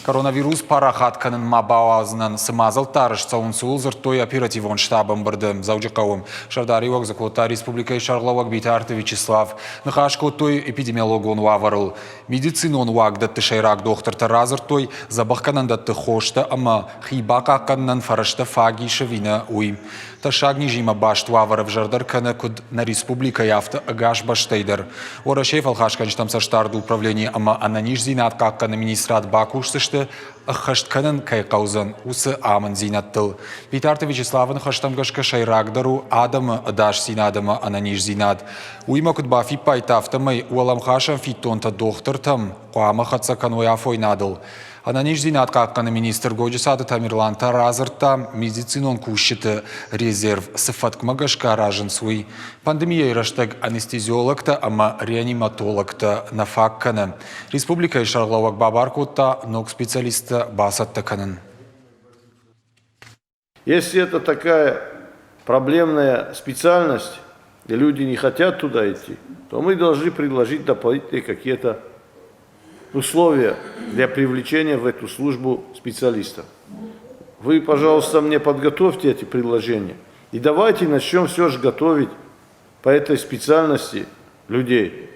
Коронавирус парахатканын мабауазынан сымазыл тарыш сауынсуыл зыртой оперативон штабын бірді. Зауджықауым Шардариуак Закулта Республика Шарлауак Бейтарты Вячеслав. Нахашко той эпидемиологон ваварыл. Медицинон вагдатты шайрак доктор разыртой забахканандатты хошта, ама хибакаканнан фарашта фаги шавина уй. Ташагни жима башт ваваров жардаркана куд на Республика Яфта агаш баштейдер. Орашев алхашканчтам саштарды управление, ама ананиш зинат какка на министрат бакушсышты хаштканын кайқаузан усы амын зинаттыл. Бейтарты Вячеславын хаштамгашка шайрагдару адамы адаш зинадымы ананиш зинад. Уйма куд бафи пайтафтамай уаламхашам фитонта доктортам қуама хатса кануяфой надыл. Ананиш зинат какканы министр Годжисады Тамирлан Таразырта медицинон кушыты резерв сыфаткмагашка ражын суй. Пандемия ираштаг анестезиологта, ама реаниматологта нафакканы. Республика Шарлауак Бабаркутта ног специалиста басаттаканын. Если это такая проблемная специальность, и люди не хотят туда идти, то мы должны предложить дополнительные какие-то условия для привлечения в эту службу специалистов. Вы, пожалуйста, мне подготовьте эти предложения. И давайте начнем все же готовить по этой специальности людей.